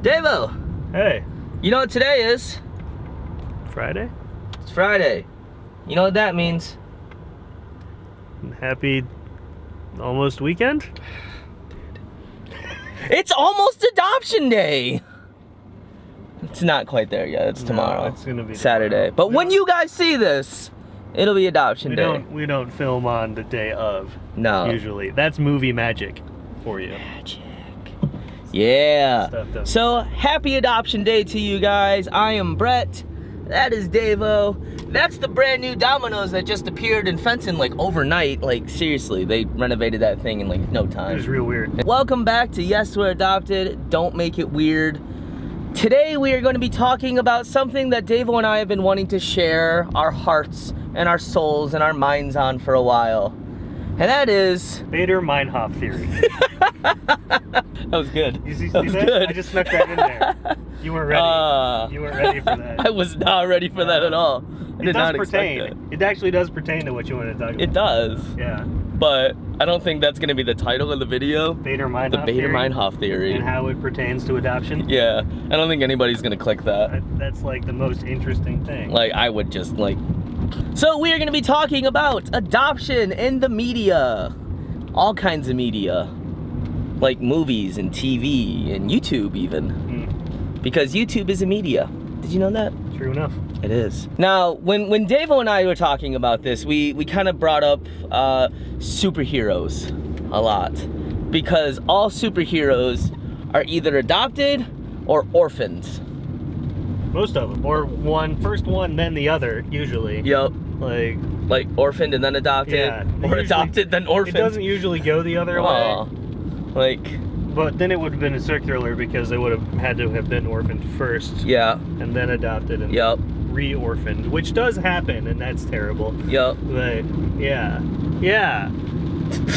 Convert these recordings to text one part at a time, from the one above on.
Davo! Hey. You know what today is? Friday? It's Friday. You know what that means? Happy almost weekend? It's almost adoption day! It's not quite there yet. It's tomorrow. No, it's gonna be Saturday. tomorrow. But when you guys see this, it'll be adoption day. We don't film on the day of. No. Usually. That's movie magic for you. Magic. Yeah. So, happy adoption day to you guys. I am Brett. That is Davo. That's the brand new Domino's that just appeared in Fenton like overnight. Like seriously, they renovated that thing in like no time. It was real weird. Welcome back to Yes, We're Adopted. Don't make it weird. Today we are going to be talking about something that Davo and I have been wanting to share our hearts and our souls and our minds on for a while. And that is... Bader-Meinhof theory. That was good. You see that was that? good. I just snuck that in there. You weren't ready. You weren't ready for that. I was not ready for that at all. I did not expect it. It actually does pertain to what you want to talk about. It does. Yeah. But I don't think that's going to be the title of the video. Bader-Meinhof The Bader-Meinhof theory. And how it pertains to adoption. Yeah. I don't think anybody's going to click that. That's like the most interesting thing. Like, I would just like... So we are going to be talking about adoption in the media. All kinds of media. Like movies and TV and YouTube even. Because YouTube is a media. Did you know that? True enough. It is. Now, when Davo and I were talking about this, we kind of brought up superheroes a lot. Because all superheroes are either adopted or orphans. Most of them. Or first one, then the other, usually. Yep. Like orphaned and then adopted. Yeah. Or adopted then orphaned. It doesn't usually go the other way. But then it would have been a circular because they would have had to have been orphaned first. Yeah. And then adopted and re-orphaned, which does happen, and that's terrible. Yep. But yeah. Yeah.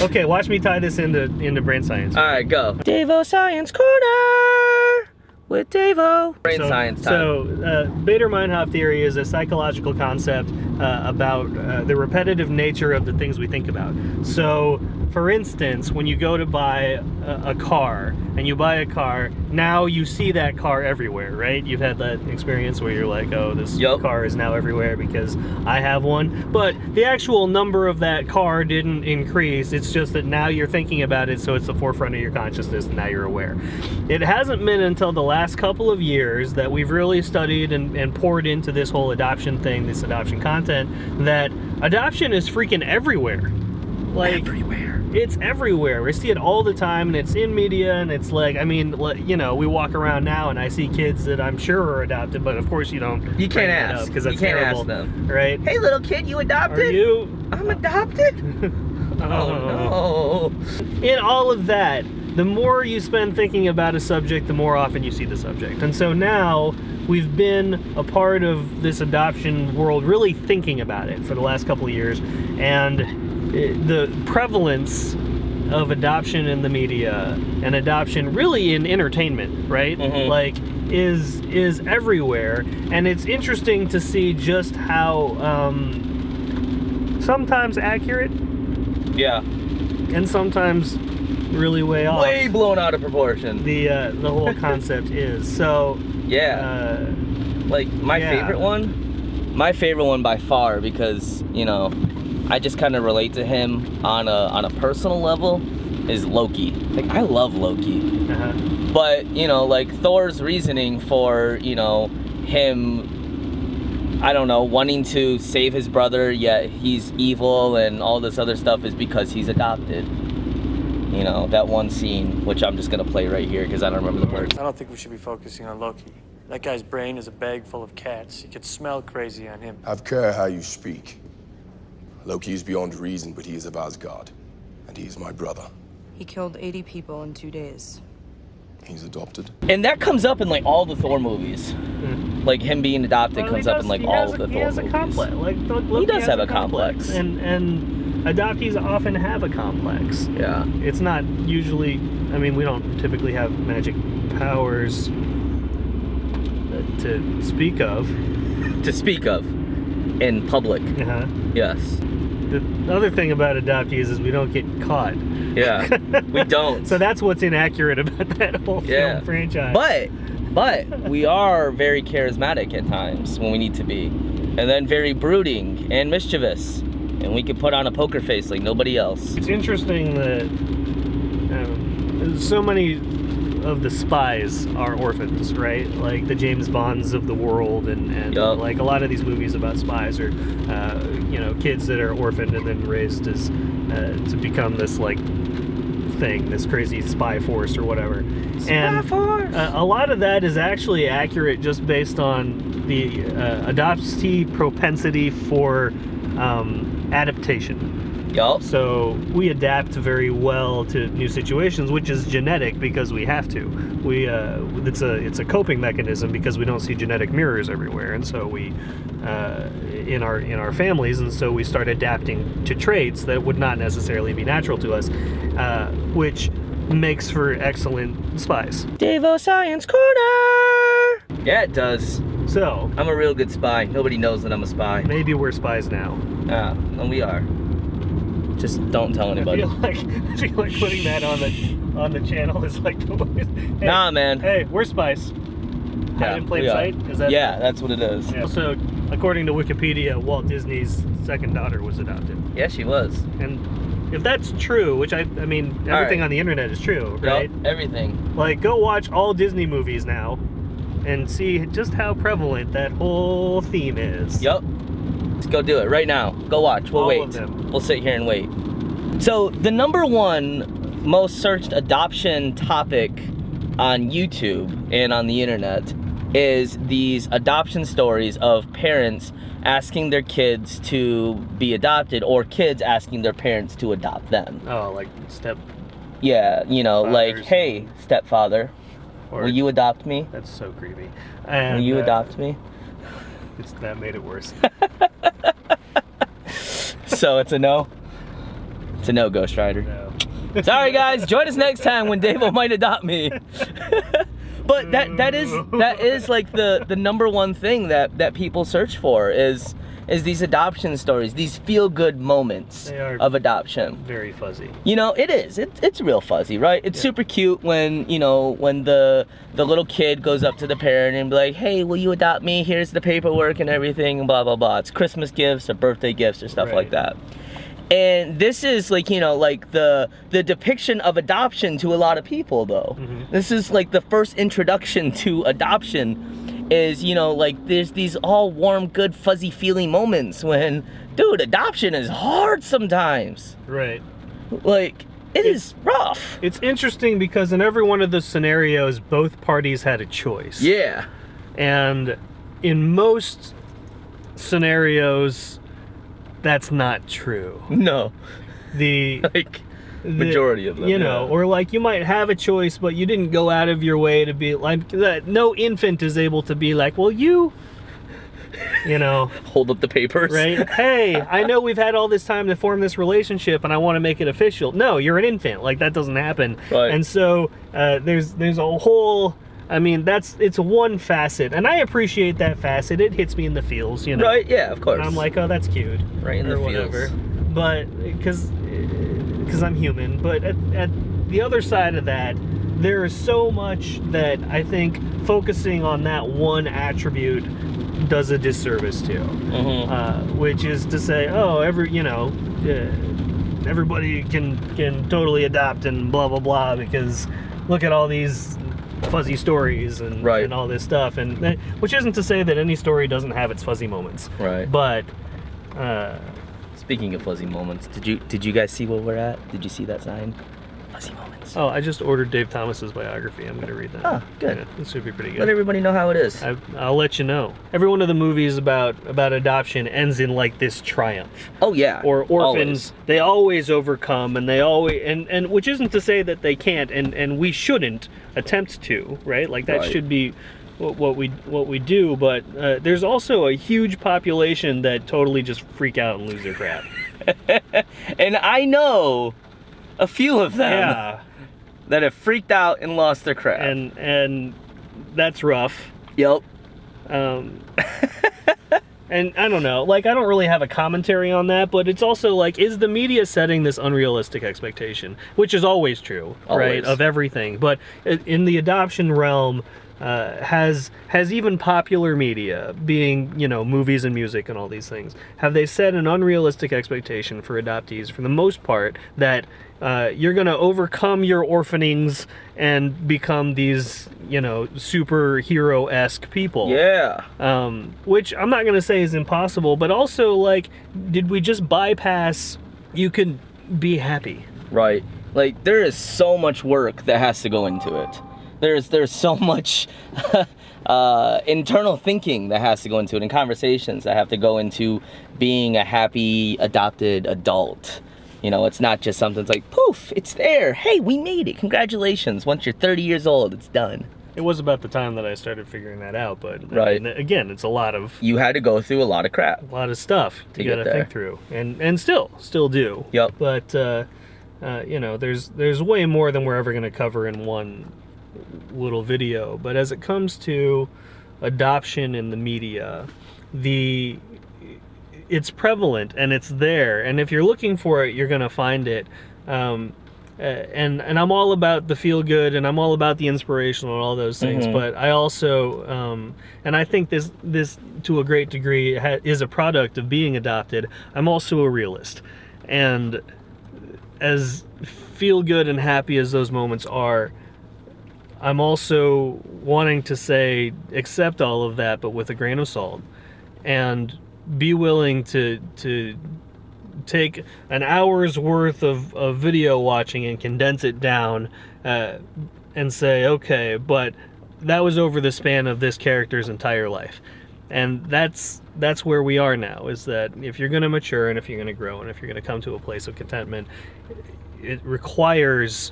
Okay, watch me tie this into brain science. Alright, go. Davo Science Corner with Davo. Brain science time. So, Bader-Meinhof theory is a psychological concept about the repetitive nature of the things we think about. So, for instance, when you go to buy a car, and you buy a car, now you see that car everywhere, right? You've had that experience where you're like, oh, this car is now everywhere because I have one. But the actual number of that car didn't increase. It's just that now you're thinking about it, so it's the forefront of your consciousness, and now you're aware. It hasn't been until the last couple of years that we've really studied and poured into this whole adoption thing, this adoption content, that adoption is freaking everywhere. Like, everywhere. It's everywhere. We see it all the time, and it's in media, and it's like, I mean, you know, we walk around now, and I see kids that I'm sure are adopted, but of course you don't. You can't ask. Because that's terrible. You can't ask them. Right? Hey, little kid, you adopted? Are you? I'm adopted? Oh, no. In all of that, the more you spend thinking about a subject, the more often you see the subject. And so now, we've been a part of this adoption world really thinking about it for the last couple of years, and the prevalence of adoption in the media and adoption really in entertainment, right? Like is everywhere, and it's interesting to see just how sometimes accurate, and sometimes really way off, way blown out of proportion. The whole concept is. So like my favorite one by far, because you know, I just kind of relate to him on a personal level, is Loki. Like, I love Loki. But, you know, like, Thor's reasoning for, you know, him, I don't know, wanting to save his brother, yet he's evil and all this other stuff, is because he's adopted. You know, that one scene, which I'm just going to play right here because I don't remember the words. I don't think we should be focusing on Loki. That guy's brain is a bag full of cats. You could smell crazy on him. Have care how you speak. Loki is beyond reason, but he is of Asgard, and he is my brother. He killed 80 people in 2 days. He's adopted. And that comes up in like all the Thor movies. Like him being adopted comes up in like all of the Thor movies. He has a complex. Like, Loki he does have a complex. And adoptees often have a complex. Yeah. It's not usually, I mean, we don't typically have magic powers to speak of. To speak of in public. Yes. the other thing about adoptees is we don't get caught. Yeah, we don't. So that's what's inaccurate about that whole film franchise. But we are very charismatic at times when we need to be, and then very brooding and mischievous, and we can put on a poker face like nobody else. It's interesting that so many of the spies are orphans, right? Like the James Bonds of the world, and like a lot of these movies about spies are, kids that are orphaned and then raised as to become this like thing, this crazy spy force or whatever. A lot of that is actually accurate just based on the adoptee propensity for adaptation. Yup. So we adapt very well to new situations, which is genetic because we have to. It's a coping mechanism because we don't see genetic mirrors everywhere, and so we in our families, and so we start adapting to traits that would not necessarily be natural to us, which makes for excellent spies. Devo Science Corner! Yeah, it does. So I'm a real good spy. Nobody knows that I'm a spy. maybe we're spies now. Yeah, and we are. Just don't tell anybody. I feel like putting that on the channel is like, hey, nah, man. Hey, we're spies. Hide in plain sight? Is that? Yeah, that's what it is. Yeah. So, according to Wikipedia, Walt Disney's second daughter was adopted. Yeah, she was. And if that's true, which I mean, everything on the internet is true, right? Yep, everything. Like, go watch all Disney movies now and see just how prevalent that whole theme is. Yep. Let's go do it right now. Go watch. We'll All wait. of them. We'll sit here and wait. So the #1 most searched adoption topic on YouTube and on the internet is these adoption stories of parents asking their kids to be adopted, or kids asking their parents to adopt them. Oh, like step. Yeah, like, Fathers. hey, stepfather, Or, will you adopt me? That's so creepy. And, Will you adopt me? That made it worse. So it's a no? It's a no, Ghost Rider. No. Sorry guys, join us next time when Davo might adopt me. But that is like the #1 thing that people search for is these adoption stories, these feel-good moments of adoption. Very fuzzy. It is. It's real fuzzy, right? It's super cute when the little kid goes up to the parent and be like, hey, will you adopt me? Here's the paperwork and everything, and blah, blah, blah. It's Christmas gifts or birthday gifts or stuff like that. And this is like, like the depiction of adoption to a lot of people, though. Mm-hmm. This is like the first introduction to adoption is, like there's these all warm, good, fuzzy feeling moments when, dude, adoption is hard sometimes. Right. Like, it is rough. It's interesting because in every one of those scenarios, both parties had a choice. Yeah. And in most scenarios, that's not true. No. Like majority of them, or like you might have a choice, but you didn't go out of your way to be like that. No infant is able to be like, well, you hold up the papers, right? Hey, I know we've had all this time to form this relationship and I want to make it official. No, you're an infant. Like, that doesn't happen. Right. And so there's a whole, it's one facet, and I appreciate that facet. It hits me in the feels, Right, yeah, of course. And I'm like, oh, that's cute. Right in the whatever. feels. But because I'm human. But at the other side of that, there is so much that I think focusing on that one attribute does a disservice to. Mm-hmm. Which is to say, oh, everybody can totally adopt and blah blah blah, because look at all these fuzzy stories and all this stuff, and which isn't to say that any story doesn't have its fuzzy moments. Right. But speaking of fuzzy moments, did you guys see where we're at? Did you see that sign? Fuzzy moments. Oh, I just ordered Dave Thomas's biography. I'm gonna read that. Oh, good. Yeah, this should be pretty good. Let everybody know how it is. I'll let you know. Every one of the movies about adoption ends in like this triumph. Oh yeah. Or orphans, always. They always overcome, and they always and which isn't to say that they can't, and we shouldn't attempt to, right? Like that should be what we do. But there's also a huge population that totally just freak out and lose their crap. And I know a few of them. Yeah. That have freaked out and lost their crap. And that's rough. Yep. And I don't know, like, I don't really have a commentary on that, but it's also like, is the media setting this unrealistic expectation? Which is always true, right, of everything. But in the adoption realm, has even popular media, being, you know, movies and music and all these things, have they set an unrealistic expectation for adoptees, for the most part, that you're going to overcome your orphanings and become these, you know, superhero-esque people. Yeah. Which I'm not going to say is impossible, but also, like, did we just bypass you can be happy? Right. Like, there is so much work that has to go into it. There's so much internal thinking that has to go into it, and conversations that have to go into being a happy adopted adult. You know, it's not just something that's like, poof, it's there. Hey, we made it. Congratulations. Once you're 30 years old, it's done. It was about the time that I started figuring that out, but right. I mean, again, it's a lot of... You had to go through a lot of crap. A lot of stuff you gotta think through, and still do. Yep. But you know, there's way more than we're ever gonna cover in one little video. But as it comes to adoption in the media, it's prevalent and it's there, and if you're looking for it, you're gonna find it. And I'm all about the feel good, and I'm all about the inspirational and all those things. But I also, and I think this to a great degree is a product of being adopted. I'm also a realist, and as feel good and happy as those moments are, I'm also wanting to say accept all of that, but with a grain of salt, and be willing to take an hour's worth of video watching and condense it down, and say, okay, but that was over the span of this character's entire life. And that's where we are now, is that if you're going to mature, and if you're going to grow, and if you're going to come to a place of contentment, it requires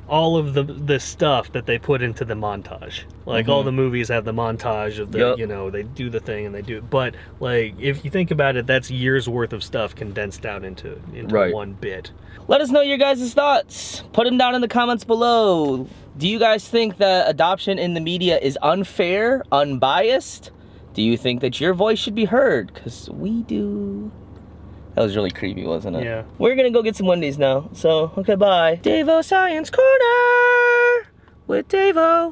all of the stuff that they put into the montage. Like, all the movies have the montage of the, you know, they do the thing and they do, but like, if you think about it, that's years worth of stuff condensed down into one bit. Let us know your guys' thoughts. Put them down in the comments below. Do you guys think that adoption in the media is unfair, unbiased? Do you think that your voice should be heard? Because we do. That was really creepy, wasn't it? Yeah. We're gonna go get some Wendy's now. So, okay, bye. Davo Science Corner with Davo.